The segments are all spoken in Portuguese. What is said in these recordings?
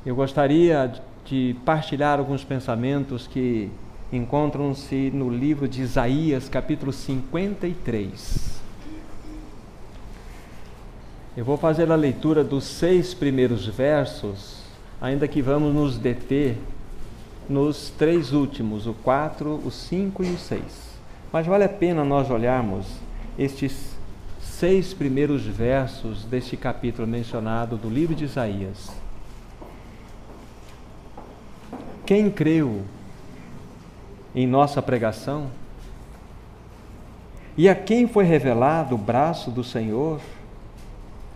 Eu gostaria de partilhar alguns pensamentos que encontram-se no livro de Isaías, capítulo 53. Eu vou fazer a leitura dos 6 primeiros versos, ainda que vamos nos deter nos 3 últimos, o 4, o 5 e o 6. Mas vale a pena nós olharmos estes 6 primeiros versos deste capítulo mencionado do livro de Isaías. Quem creu em nossa pregação? E a quem foi revelado o braço do Senhor?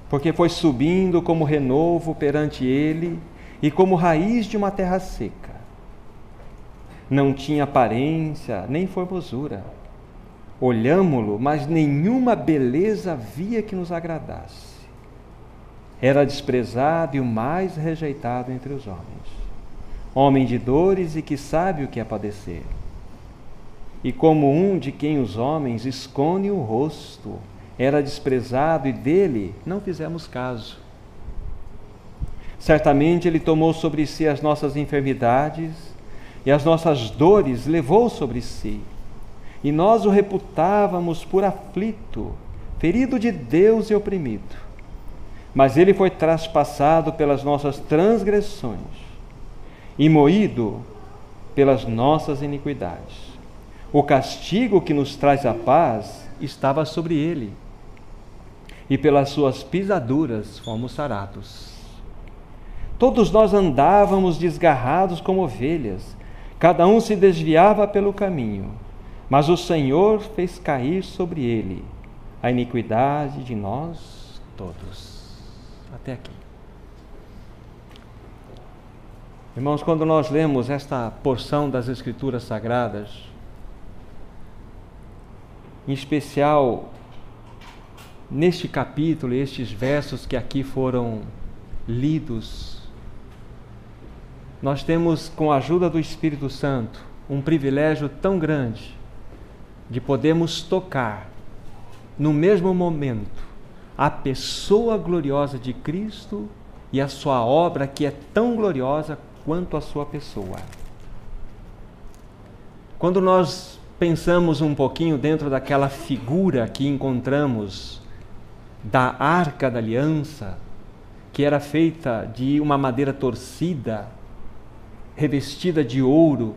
Porque foi subindo como renovo perante ele e como raiz de uma terra seca. Não tinha aparência nem formosura. Olhámo-lo, mas nenhuma beleza havia que nos agradasse. Era desprezado e o mais rejeitado entre os homens. Homem de dores e que sabe o que é padecer. E como um de quem os homens escondem o rosto, era desprezado e dele não fizemos caso. Certamente ele tomou sobre si as nossas enfermidades e as nossas dores levou sobre si. E nós o reputávamos por aflito, ferido de Deus e oprimido. Mas ele foi traspassado pelas nossas transgressões e moído pelas nossas iniquidades. O castigo que nos traz a paz estava sobre ele, e pelas suas pisaduras fomos sarados. Todos nós andávamos desgarrados como ovelhas, cada um se desviava pelo caminho, mas o Senhor fez cair sobre ele a iniquidade de nós todos. Até aqui. Irmãos, quando nós lemos esta porção das Escrituras Sagradas, em especial neste capítulo, estes versos que aqui foram lidos, nós temos, com a ajuda do Espírito Santo, um privilégio tão grande de podermos tocar, no mesmo momento, a pessoa gloriosa de Cristo e a sua obra, que é tão gloriosa quanto a sua pessoa. Quando nós pensamos um pouquinho dentro daquela figura que encontramos da Arca da Aliança, que era feita de uma madeira torcida, revestida de ouro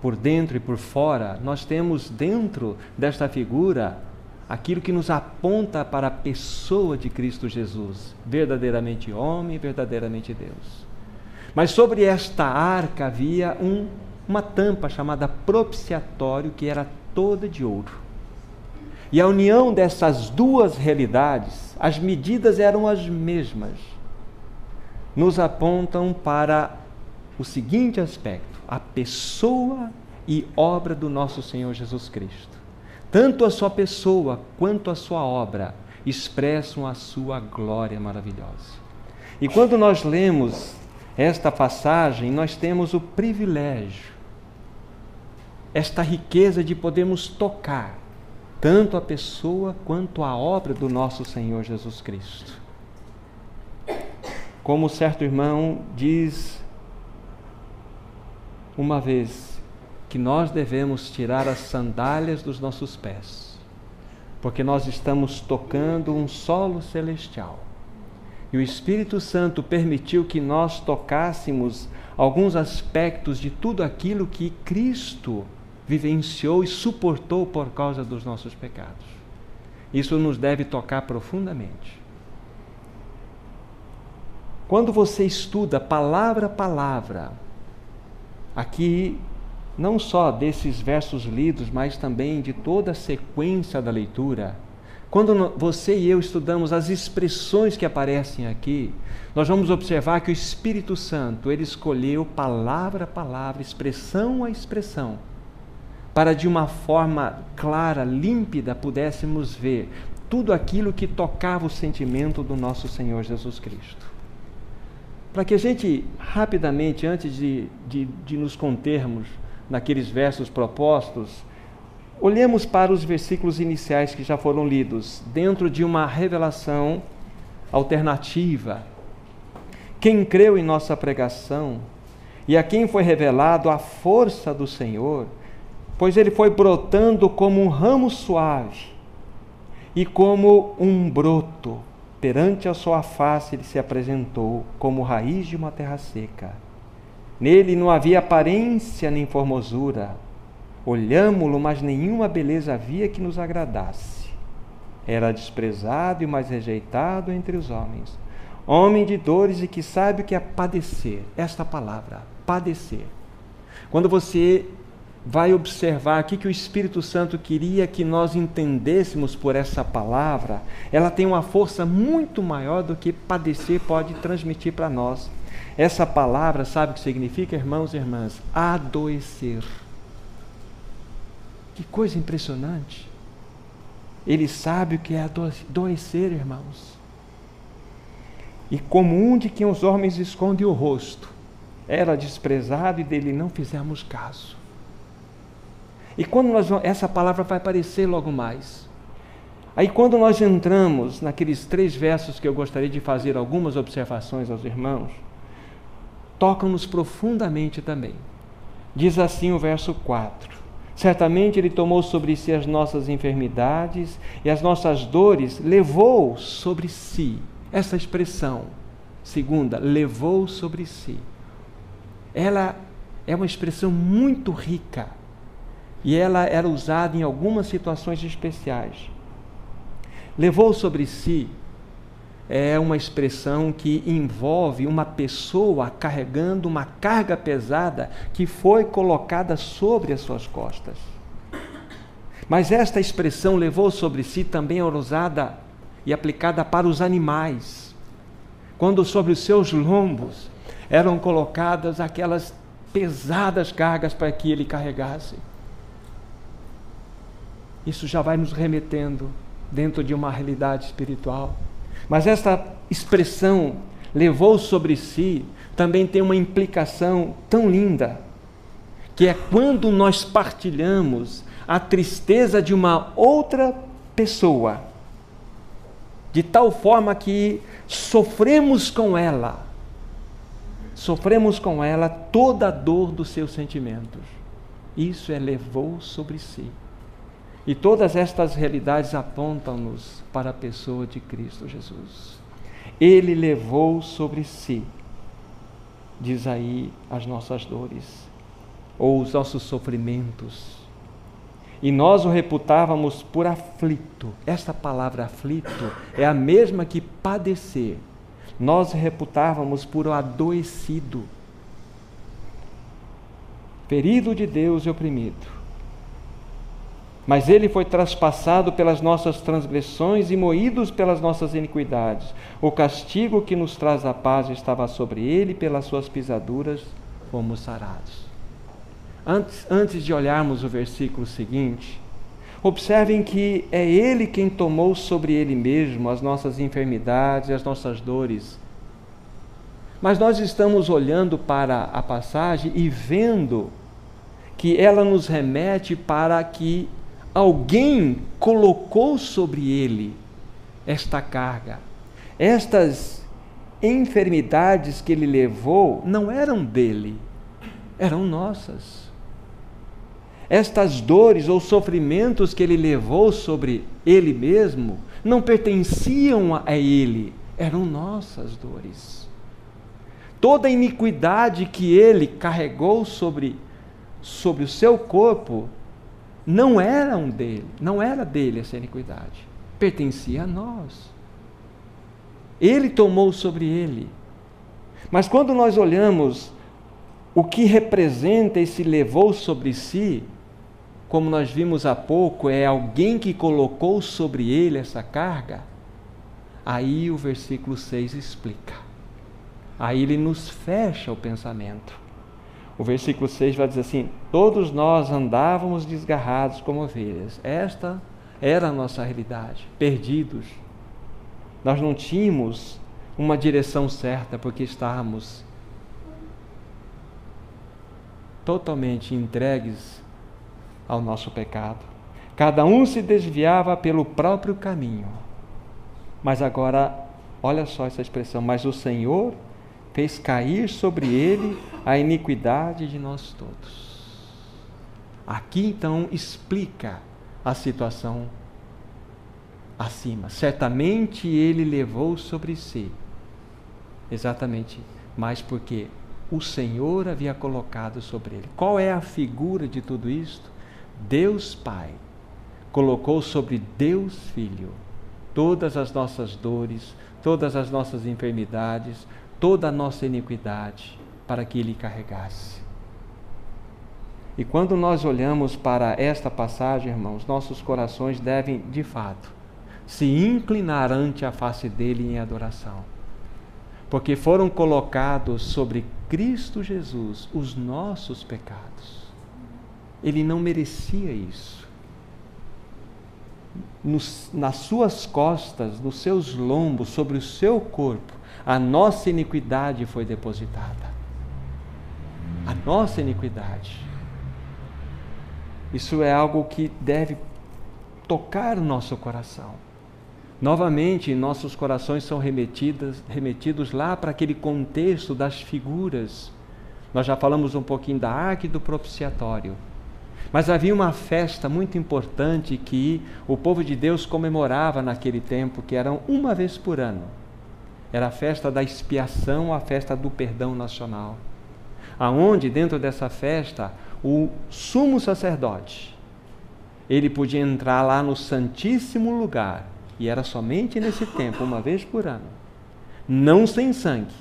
por dentro e por fora, nós temos dentro desta figura aquilo que nos aponta para a pessoa de Cristo Jesus, verdadeiramente homem e verdadeiramente Deus. Mas sobre esta arca havia uma tampa chamada propiciatório, que era toda de ouro. E a união dessas duas realidades, as medidas eram as mesmas, nos apontam para o seguinte aspecto: a pessoa e obra do nosso Senhor Jesus Cristo. Tanto a sua pessoa quanto a sua obra expressam a sua glória maravilhosa. E quando nós lemos esta passagem, nós temos o privilégio, esta riqueza de podermos tocar tanto a pessoa quanto a obra do nosso Senhor Jesus Cristo. Como certo irmão diz uma vez, que nós devemos tirar as sandálias dos nossos pés, porque nós estamos tocando um solo celestial. E o Espírito Santo permitiu que nós tocássemos alguns aspectos de tudo aquilo que Cristo vivenciou e suportou por causa dos nossos pecados. Isso nos deve tocar profundamente. Quando você estuda palavra a palavra, aqui, não só desses versos lidos, mas também de toda a sequência da leitura, quando você e eu estudamos as expressões que aparecem aqui, nós vamos observar que o Espírito Santo, ele escolheu palavra a palavra, expressão a expressão, para de uma forma clara, límpida, pudéssemos ver tudo aquilo que tocava o sentimento do nosso Senhor Jesus Cristo. Para que a gente, rapidamente, antes de nos contermos naqueles versos propostos, olhemos para os versículos iniciais que já foram lidos, dentro de uma revelação alternativa, quem creu em nossa pregação e a quem foi revelado a força do Senhor, pois ele foi brotando como um ramo suave e como um broto. Perante a sua face ele se apresentou como raiz de uma terra seca. Nele não havia aparência nem formosura. Olhámo-lo, mas nenhuma beleza havia que nos agradasse. Era desprezado e mais rejeitado entre os homens. Homem de dores e que sabe o que é padecer. Esta palavra, padecer. Quando você vai observar o que o Espírito Santo queria que nós entendêssemos por essa palavra, ela tem uma força muito maior do que padecer pode transmitir para nós. Essa palavra, sabe o que significa, irmãos e irmãs? Adoecer. Que coisa impressionante. Ele sabe o que é adoecer, irmãos. E como um de quem os homens escondem o rosto, era desprezado e dele não fizemos caso. E quando essa palavra vai aparecer logo mais. Aí quando nós entramos naqueles 3 versos que eu gostaria de fazer algumas observações aos irmãos, tocam-nos profundamente também. Diz assim o verso 4: certamente ele tomou sobre si as nossas enfermidades e as nossas dores levou sobre si. Essa expressão, segunda, levou sobre si. Ela é uma expressão muito rica. E ela era usada em algumas situações especiais. Levou sobre si é uma expressão que envolve uma pessoa carregando uma carga pesada que foi colocada sobre as suas costas. Mas esta expressão levou sobre si também era usada e aplicada para os animais, quando sobre os seus lombos eram colocadas aquelas pesadas cargas para que ele carregasse. Isso já vai nos remetendo dentro de uma realidade espiritual. Mas esta expressão, levou sobre si, também tem uma implicação tão linda, que é quando nós partilhamos a tristeza de uma outra pessoa, de tal forma que sofremos com ela toda a dor dos seus sentimentos. Isso é levou sobre si. E todas estas realidades apontam-nos para a pessoa de Cristo Jesus. Ele levou sobre si, diz aí, as nossas dores, ou os nossos sofrimentos. E nós o reputávamos por aflito. Esta palavra aflito é a mesma que padecer. Nós o reputávamos por adoecido, ferido de Deus e oprimido. Mas ele foi traspassado pelas nossas transgressões e moído pelas nossas iniquidades. O castigo que nos traz a paz estava sobre ele, e pelas suas pisaduras fomos sarados. Antes de olharmos o versículo seguinte, observem que é ele quem tomou sobre ele mesmo as nossas enfermidades e as nossas dores. Mas nós estamos olhando para a passagem e vendo que ela nos remete para que alguém colocou sobre ele esta carga. Estas enfermidades que ele levou não eram dele, eram nossas. Estas dores ou sofrimentos que ele levou sobre ele mesmo não pertenciam a ele, eram nossas dores. Toda a iniquidade que ele carregou sobre o seu corpo não era dele essa iniquidade, pertencia a nós. Ele tomou sobre ele. Mas quando nós olhamos o que representa esse levou sobre si, como nós vimos há pouco, é alguém que colocou sobre ele essa carga, aí o versículo 6 explica. Aí ele nos fecha o pensamento. O versículo 6 vai dizer assim: todos nós andávamos desgarrados como ovelhas. Esta era a nossa realidade, perdidos. Nós não tínhamos uma direção certa, porque estávamos totalmente entregues ao nosso pecado. Cada um se desviava pelo próprio caminho. Mas agora, olha só essa expressão: mas o Senhor fez cair sobre ele a iniquidade de nós todos. Aqui então explica a situação acima. Certamente ele levou sobre si, exatamente, mas porque o Senhor havia colocado sobre ele. Qual é a figura de tudo isto? Deus Pai colocou sobre Deus Filho todas as nossas dores, todas as nossas enfermidades, toda a nossa iniquidade, para que ele carregasse. E quando nós olhamos para esta passagem, irmãos, nossos corações devem, de fato, se inclinar ante a face dele em adoração. Porque foram colocados sobre Cristo Jesus os nossos pecados. Ele não merecia isso. Nas suas costas, nos seus lombos, sobre o seu corpo, a nossa iniquidade foi depositada. A nossa iniquidade. Isso é algo que deve tocar o nosso coração. Novamente, nossos corações são remetidos lá para aquele contexto das figuras. Nós já falamos um pouquinho da arca e do propiciatório. Mas havia uma festa muito importante que o povo de Deus comemorava naquele tempo, que era uma vez por ano. Era a festa da expiação, a festa do perdão nacional. Aonde, dentro dessa festa, o sumo sacerdote, ele podia entrar lá no Santíssimo Lugar, e era somente nesse tempo, uma vez por ano, não sem sangue,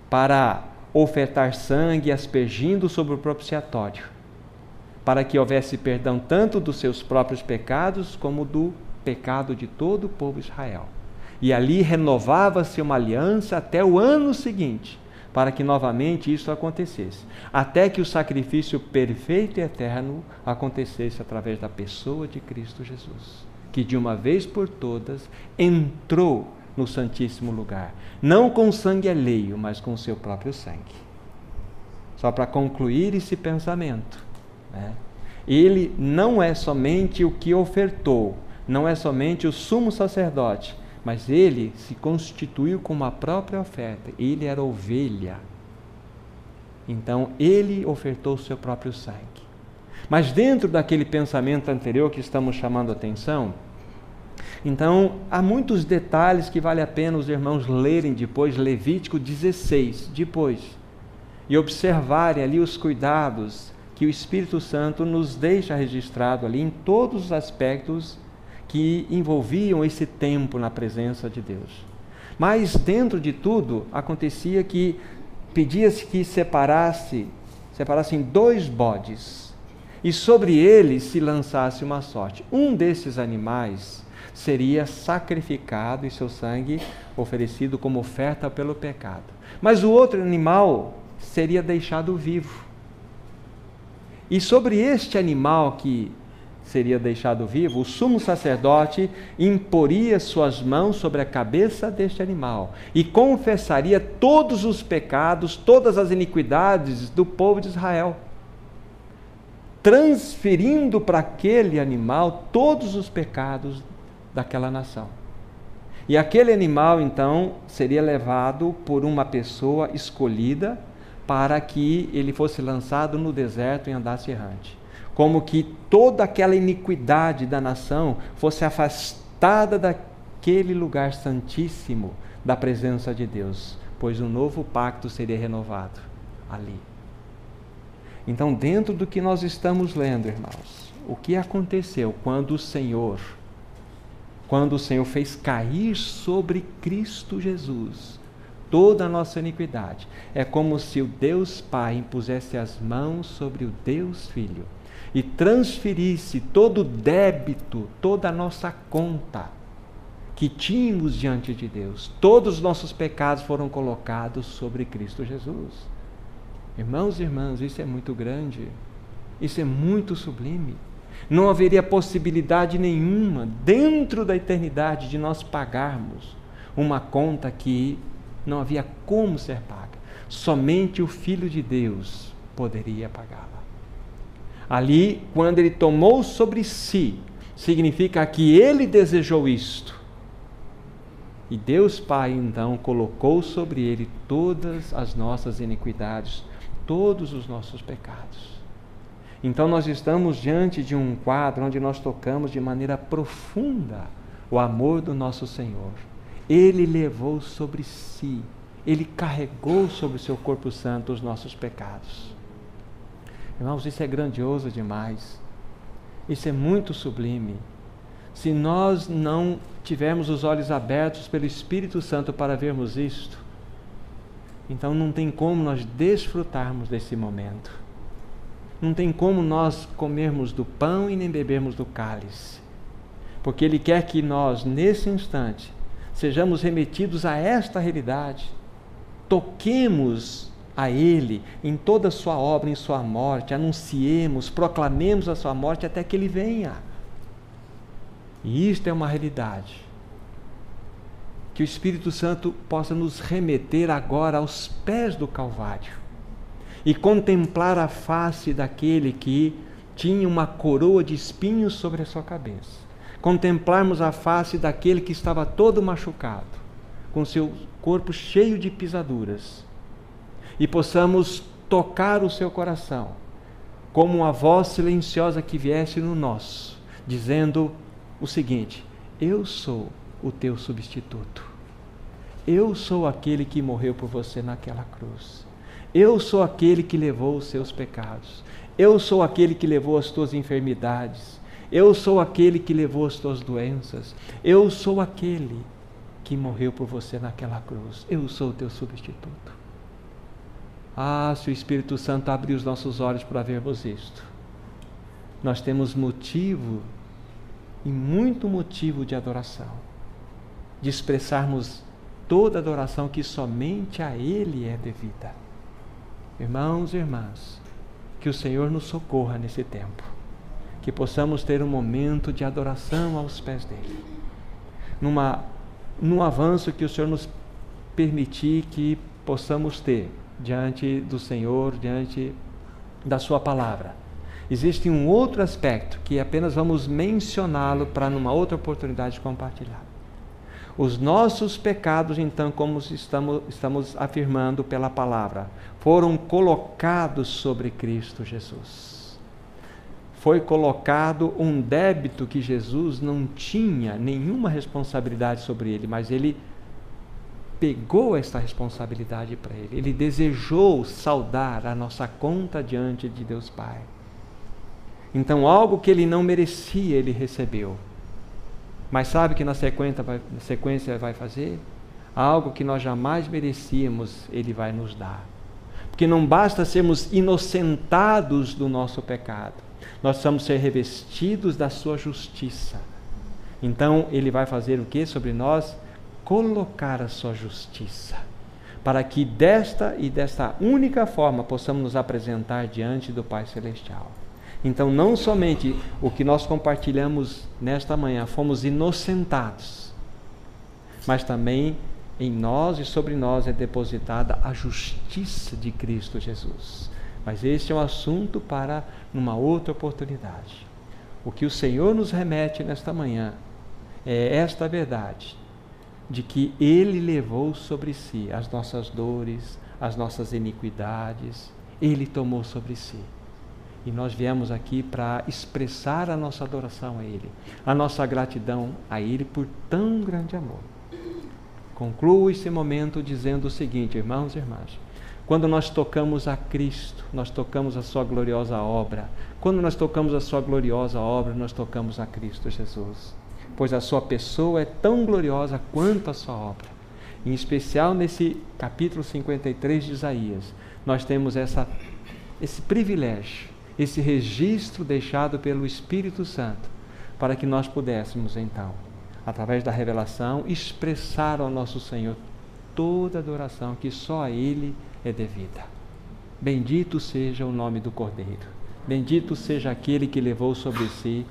para ofertar sangue aspergindo sobre o propiciatório, para que houvesse perdão tanto dos seus próprios pecados, como do pecado de todo o povo de Israel. E ali renovava-se uma aliança até o ano seguinte, para que novamente isso acontecesse, até que o sacrifício perfeito e eterno acontecesse através da pessoa de Cristo Jesus, que de uma vez por todas entrou no Santíssimo Lugar, não com sangue alheio, mas com o seu próprio sangue. Só para concluir esse pensamento, né? Ele não é somente o que ofertou, não é somente o sumo sacerdote, mas ele se constituiu como a própria oferta. Ele era ovelha. Então, ele ofertou o seu próprio sangue. Mas dentro daquele pensamento anterior que estamos chamando a atenção, então, há muitos detalhes que vale a pena os irmãos lerem depois, Levítico 16, depois, e observarem ali os cuidados que o Espírito Santo nos deixa registrado ali em todos os aspectos que envolviam esse tempo na presença de Deus. Mas dentro de tudo, acontecia que pedia-se que separassem 2 bodes, e sobre eles se lançasse uma sorte. Um desses animais seria sacrificado e seu sangue oferecido como oferta pelo pecado. Mas o outro animal seria deixado vivo. E sobre este animal que seria deixado vivo, o sumo sacerdote imporia suas mãos sobre a cabeça deste animal e confessaria todos os pecados, todas as iniquidades do povo de Israel, transferindo para aquele animal todos os pecados daquela nação. E aquele animal, então, seria levado por uma pessoa escolhida para que ele fosse lançado no deserto e andasse errante. Como que toda aquela iniquidade da nação fosse afastada daquele lugar santíssimo da presença de Deus, pois um novo pacto seria renovado ali. Então, dentro do que nós estamos lendo, irmãos, o que aconteceu quando o Senhor fez cair sobre Cristo Jesus toda a nossa iniquidade, é como se o Deus Pai impusesse as mãos sobre o Deus Filho e transferisse todo o débito, toda a nossa conta que tínhamos diante de Deus. Todos os nossos pecados foram colocados sobre Cristo Jesus. Irmãos e irmãs, isso é muito grande, isso é muito sublime. Não haveria possibilidade nenhuma dentro da eternidade de nós pagarmos uma conta que não havia como ser paga. Somente o Filho de Deus poderia pagá-la. Ali, quando ele tomou sobre si, significa que ele desejou isto. E Deus Pai, então, colocou sobre ele todas as nossas iniquidades, todos os nossos pecados. Então nós estamos diante de um quadro onde nós tocamos de maneira profunda o amor do nosso Senhor. Ele levou sobre si, Ele carregou sobre o seu corpo santo os nossos pecados. Irmãos, isso é grandioso demais. Isso é muito sublime. Se nós não tivermos os olhos abertos pelo Espírito Santo para vermos isto, então não tem como nós desfrutarmos desse momento. Não tem como nós comermos do pão e nem bebermos do cálice. Porque Ele quer que nós, nesse instante, sejamos remetidos a esta realidade. Toquemos a Ele em toda a sua obra, em sua morte, anunciemos, proclamemos a sua morte até que Ele venha. E isto é uma realidade. Que o Espírito Santo possa nos remeter agora aos pés do Calvário e contemplar a face daquele que tinha uma coroa de espinhos sobre a sua cabeça. Contemplarmos a face daquele que estava todo machucado, com seu corpo cheio de pisaduras, e possamos tocar o seu coração, como uma voz silenciosa que viesse no nosso, dizendo o seguinte: eu sou o teu substituto. Eu sou aquele que morreu por você naquela cruz. Eu sou aquele que levou os seus pecados. Eu sou aquele que levou as tuas enfermidades. Eu sou aquele que levou as tuas doenças. Eu sou aquele que morreu por você naquela cruz. Eu sou o teu substituto. Ah, se o Espírito Santo abrir os nossos olhos para vermos isto, nós temos motivo, e muito motivo de adoração, de expressarmos toda a adoração que somente a Ele é devida. Irmãos e irmãs, que o Senhor nos socorra nesse tempo, que possamos ter um momento de adoração aos pés dEle, num avanço que o Senhor nos permitir que possamos ter diante do Senhor, diante da sua palavra. Existe um outro aspecto que apenas vamos mencioná-lo para numa outra oportunidade compartilhar. Os nossos pecados, então, como estamos afirmando pela palavra, foram colocados sobre Cristo Jesus. Foi colocado um débito que Jesus não tinha nenhuma responsabilidade sobre ele, mas ele pegou esta responsabilidade para ele. Ele desejou saldar a nossa conta diante de Deus Pai. Então, algo que ele não merecia, ele recebeu. Mas sabe que na sequência vai fazer? Algo que nós jamais merecíamos, ele vai nos dar. Porque não basta sermos inocentados do nosso pecado. Nós precisamos ser revestidos da sua justiça. Então, ele vai fazer o que sobre nós? Colocar a sua justiça. Para que desta única forma possamos nos apresentar diante do Pai Celestial. Então, não somente o que nós compartilhamos nesta manhã, fomos inocentados, mas também em nós e sobre nós é depositada a justiça de Cristo Jesus. Mas este é um assunto para uma outra oportunidade. O que o Senhor nos remete nesta manhã é esta verdade, de que Ele levou sobre si as nossas dores, as nossas iniquidades, Ele tomou sobre si. E nós viemos aqui para expressar a nossa adoração a Ele, a nossa gratidão a Ele por tão grande amor. Concluo esse momento dizendo o seguinte, irmãos e irmãs: quando nós tocamos a Cristo, nós tocamos a sua gloriosa obra. Quando nós tocamos a sua gloriosa obra, nós tocamos a Cristo Jesus. Pois a sua pessoa é tão gloriosa quanto a sua obra. Em especial nesse capítulo 53 de Isaías, nós temos esse privilégio, esse registro deixado pelo Espírito Santo, para que nós pudéssemos então, através da revelação, expressar ao nosso Senhor toda a adoração que só a Ele é devida. Bendito seja o nome do Cordeiro, bendito seja aquele que levou sobre si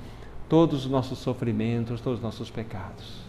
todos os nossos sofrimentos, todos os nossos pecados.